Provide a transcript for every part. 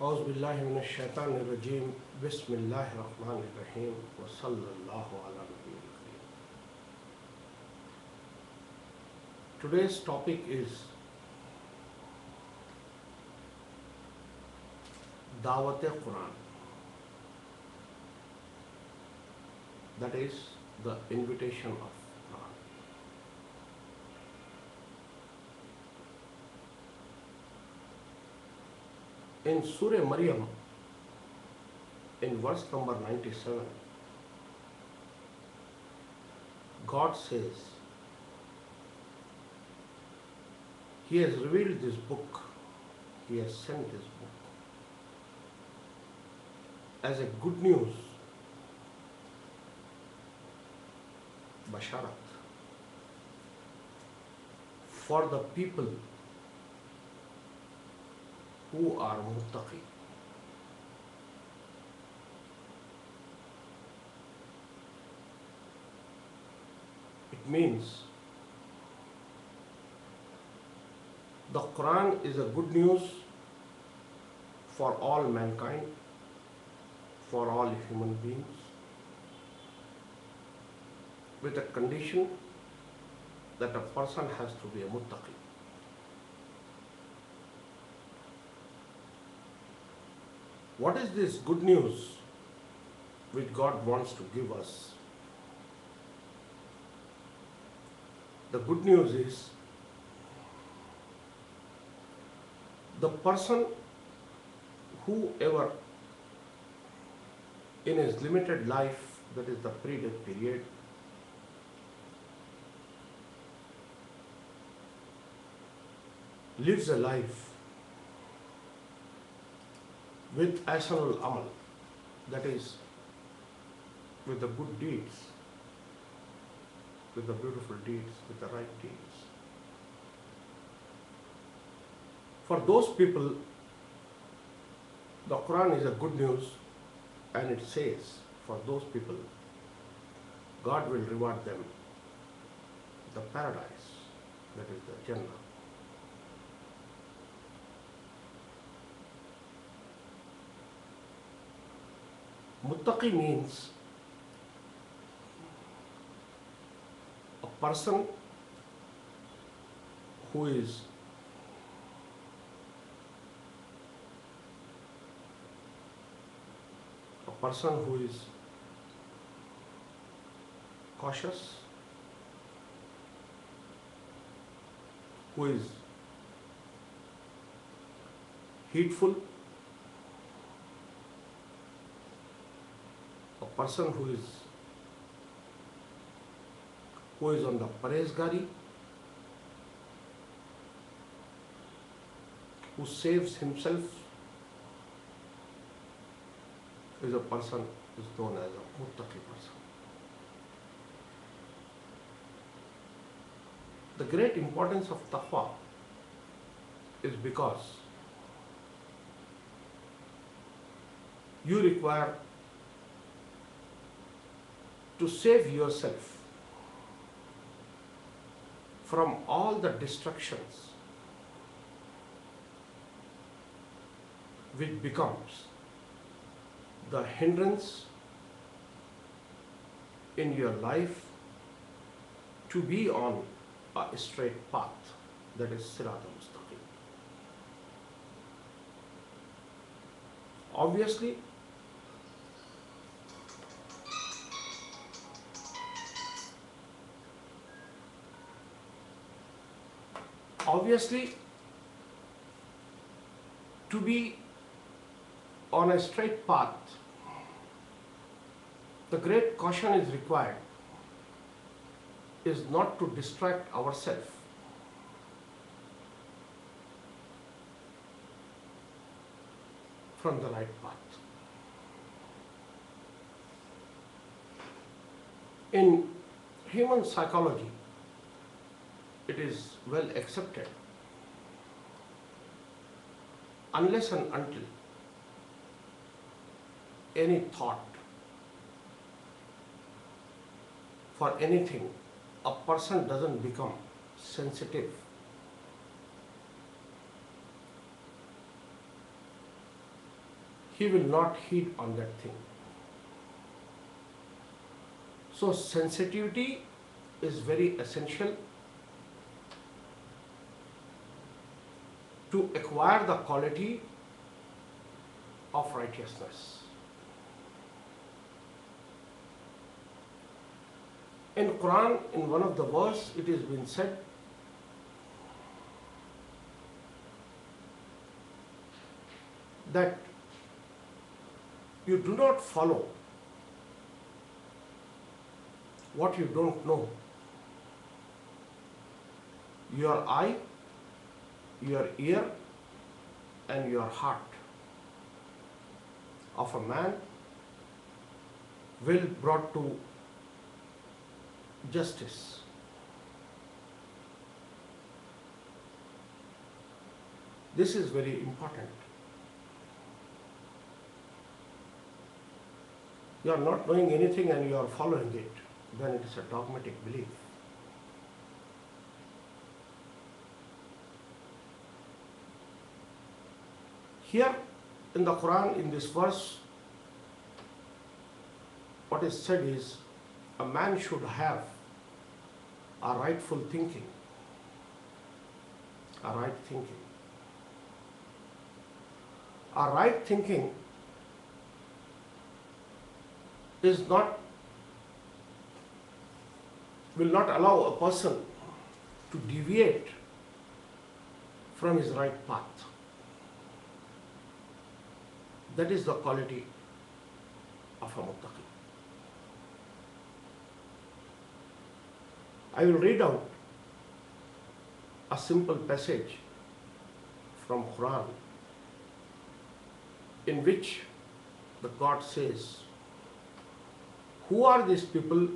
औज़ु बिल्लाहि मिनश शैतानिर रजीम बिस्मिल्लाहिर रहमानिर रहीम व सल्लल्लाहु अला नबिय्यिल करीम। Today's topic is Dawat Quran, that is the invitation of Quran. In Surah Maryam, in verse number 97, God says, He has revealed this book, He has sent this book as a good news, basharat, for the people who are muttaqi. It means the Quran is a good news for all mankind, for all human beings, with a condition that a person has to be a muttaqi. What is this good news which God wants to give us? The good news is the person whoever in his limited life, that is the pre-death period, lives a life with ahsanul amal, that is with the good deeds, with the beautiful deeds, with the right deeds. For those people, the Quran is a good news, and it says, for those people, God will reward them the paradise, that is the Jannah. Muttaqi means a person who is cautious, who is heedful, a person who is on the parhezgari, who saves himself, is a person who is known as a muttaqi person. The great importance of taqwa is because you require to save yourself from all the distractions which becomes the hindrance in your life to be on a straight path, that is Sirat al-Mustaqim. Obviously, to be on a straight path, the great caution is required is not to distract ourselves from the right path. In human psychology, it is well accepted, unless and until any thought for anything, a person doesn't become sensitive, he will not heed on that thing. So sensitivity is very essential to acquire the quality of righteousness. In Quran, in one of the verse, it has been said that you do not follow what you don't know. Your eye, your ear, and your heart of a man will brought to justice. This is very important. You are not knowing anything and you are following it, then it is a dogmatic belief. Here in the Quran, in this verse, what is said is a man should have a rightful thinking, a right thinking. A right thinking will not allow a person to deviate from his right path. That is the quality of a muttaqi. I will read out a simple passage from Quran in which the God says, who are these people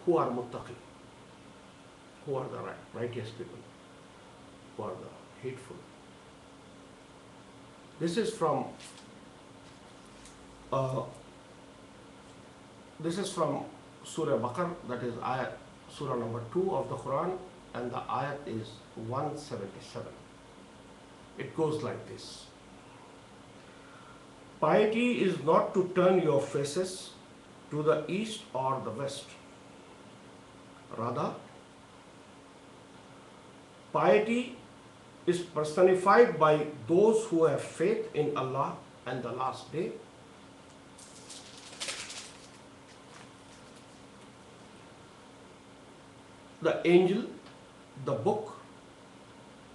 who are muttaqi? Who are the righteous people? Who are the hateful? This is from Surah Baqarah, that is Surah number 2 of the Quran, and the ayat is 177. It goes like this. Piety is not to turn your faces to the east or the west. Rather, piety is personified by those who have faith in Allah and the last day, the angel, the book,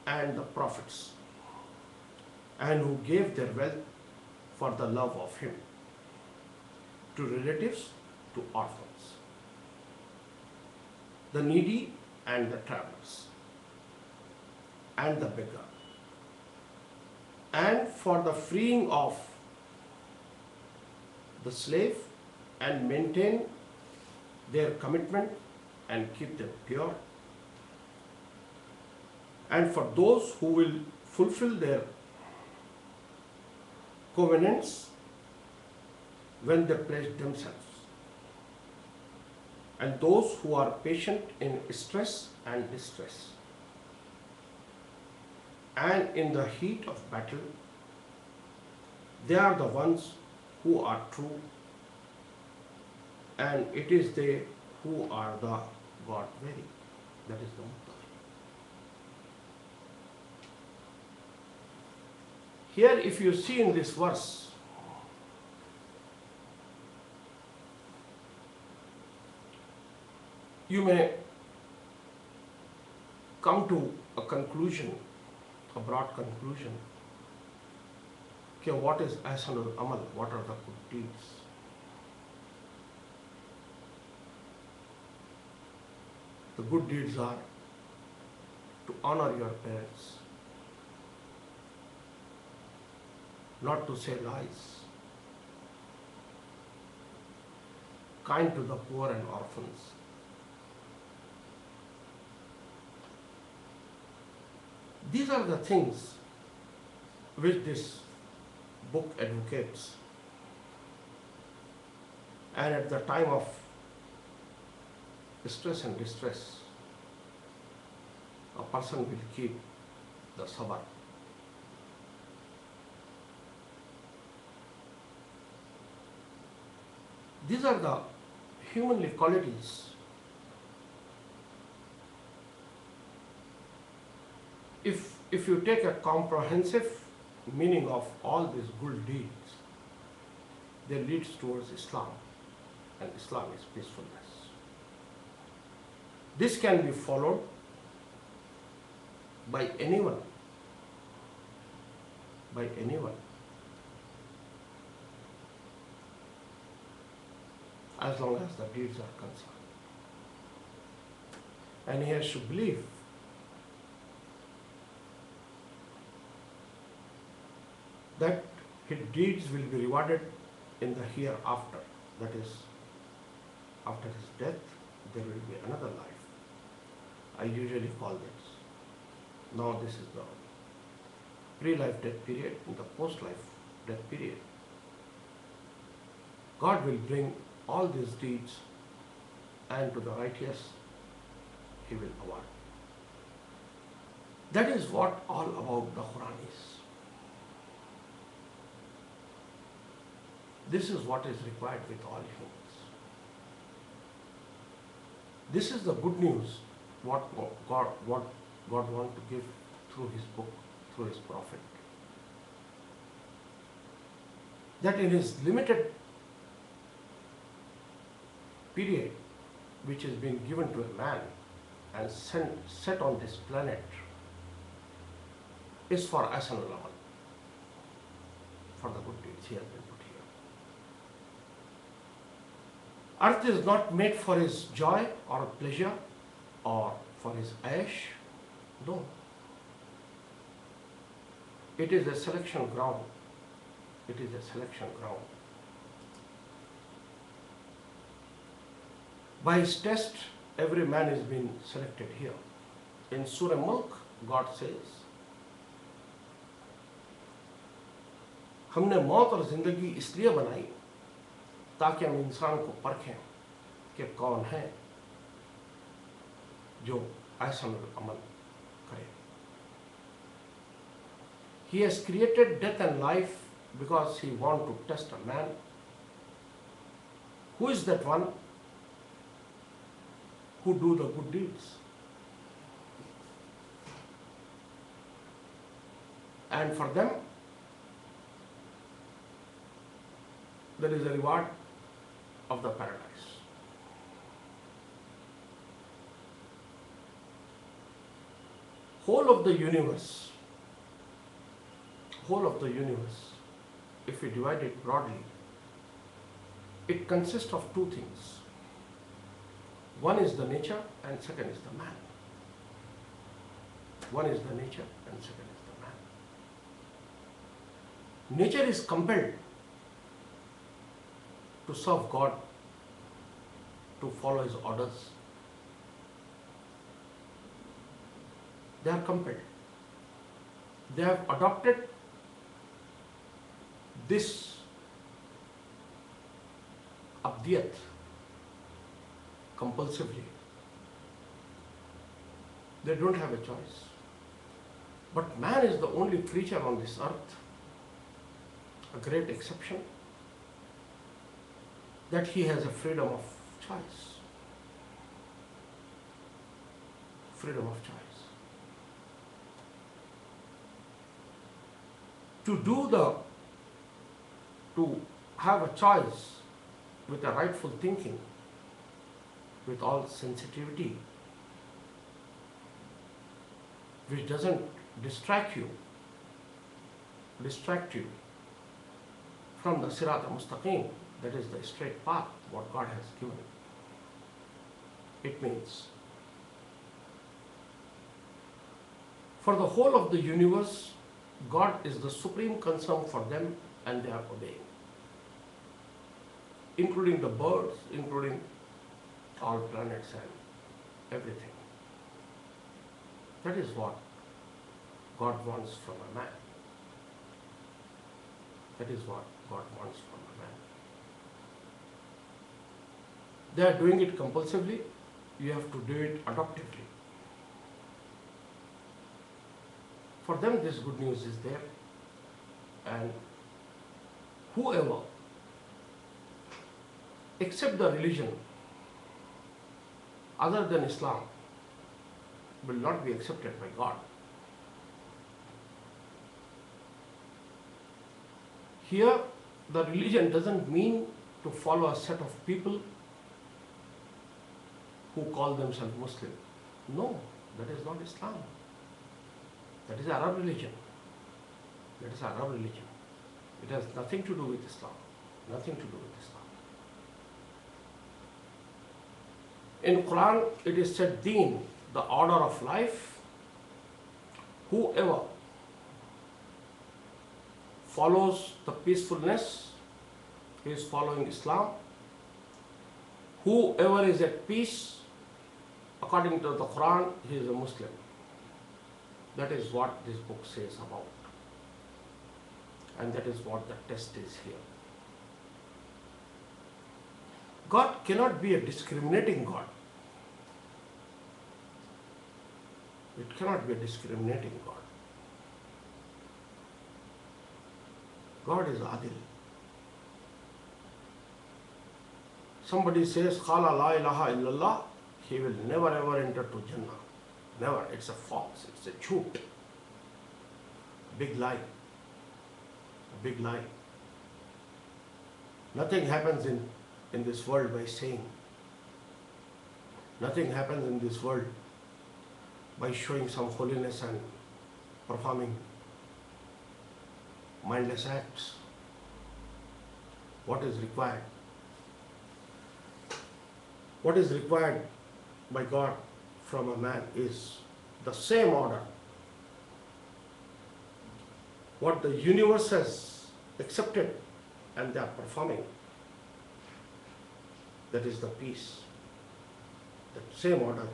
and the prophets, and who gave their wealth for the love of Him, to relatives, to orphans, the needy and the travelers, and the beggar, and for the freeing of the slave, and maintain their commitment and keep them pure, and for those who will fulfill their covenants when they pledge themselves, and those who are patient in stress and distress, and in the heat of battle. They are the ones who are true, and it is they who are the God-fearing. That is the muttaqi. Here, if you see in this verse, you may come to a conclusion, a broad conclusion. Okay, what is ahsanul amal? What are the good deeds? The good deeds are to honor your parents, not to say lies, kind to the poor and orphans, these are the things which this book advocates. And at the time of stress and distress, a person will keep the sabr. These are the humanly qualities. If you take a comprehensive meaning of all these good deeds, they leads towards Islam, and Islam is peacefulness. This can be followed by anyone, as long as the deeds are concerned. And he has to believe that his deeds will be rewarded in the hereafter. That is, after his death, there will be another life. I usually call this. Now this is the pre-life death period, in the post-life death period. God will bring all these deeds, and to the righteous He will award. That is what all about the Quran is. This is what is required with all humans. This is the good news what God wants to give through His book, through His prophet. That in His limited period, which has been given to a man and set on this planet, is for Ahsanul Amal, for the good deeds He has been put here. Earth is not made for his joy or pleasure or for his aish. No. It is a selection ground. It is a selection ground. By his test, every man is being selected here. In Surah Mulk, God says, हमने मौत और जिंदगी इसलिए बनाई ताकि हम इंसान को परखें कि कौन है जो ahsanul amal करे. He has created death and life because He wants to test a man. Who is that one who do the good deeds? And for them, there is a reward of the paradise. Whole of the universe, if we divide it broadly, it consists of two things. One is the nature and second is the man. One is the nature and second is the man. Nature is compelled to serve God, to follow His orders. They are compelled. They have adopted this abdiyat compulsively. They don't have a choice. But man is the only creature on this earth, a great exception, that he has a freedom of choice. Freedom of choice. To have a choice with a rightful thinking, with all sensitivity, which doesn't distract you from the Sirat al-Mustaqim, that is the straight path, what God has given. It means, for the whole of the universe, God is the supreme concern for them and they are obeying. Including the birds, including all planets and everything. That is what God wants from a man. That is what God wants from a man. They are doing it compulsively, you have to do it adoptively. For them this good news is there, and whoever accept the religion other than Islam will not be accepted by God. Here, the religion doesn't mean to follow a set of people who call themselves Muslim. No, that is not Islam. That is Arab religion. That is Arab religion. It has nothing to do with Islam. Nothing to do with Islam. In Quran, it is said, Deen, the order of life. Whoever follows the peacefulness, he is following Islam. Whoever is at peace, according to the Quran, he is a Muslim. That is what this book says about. And that is what the test is here. God cannot be a discriminating God. It cannot be a discriminating God. God is Adil. Somebody says, Qala la ilaha illallah, he will never ever enter to Jannah. Never. It's a false. It's a jhoot. Big lie. A big lie. Nothing happens in this world by saying. Nothing happens in this world by showing some holiness and performing mindless acts. What is required? What is required by God from a man is the same order. What the universe has accepted and they are performing, that is the peace. That same order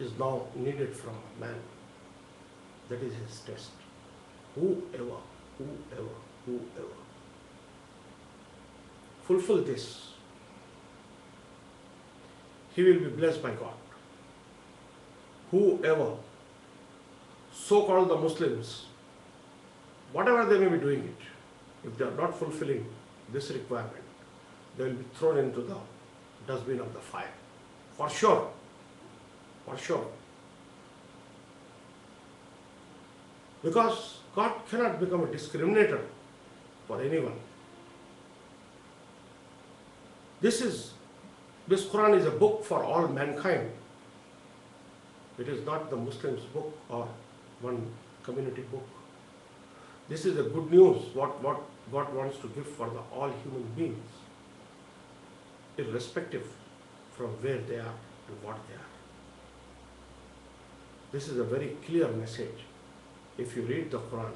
is now needed from a man. That is his test. Whoever fulfill this, he will be blessed by God. Whoever, so-called the Muslims, whatever they may be doing it, if they are not fulfilling this requirement, they will be thrown into the dustbin of the fire. For sure. For sure. Because God cannot become a discriminator for anyone. This Quran is a book for all mankind. It is not the Muslims' book or one community book. This is the good news, what God wants to give for all human beings, irrespective from where they are and what they are. This is a very clear message. If you read the Quran,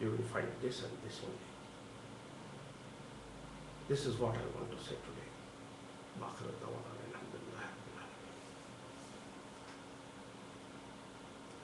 you will find this and this only. This is what I want to say today.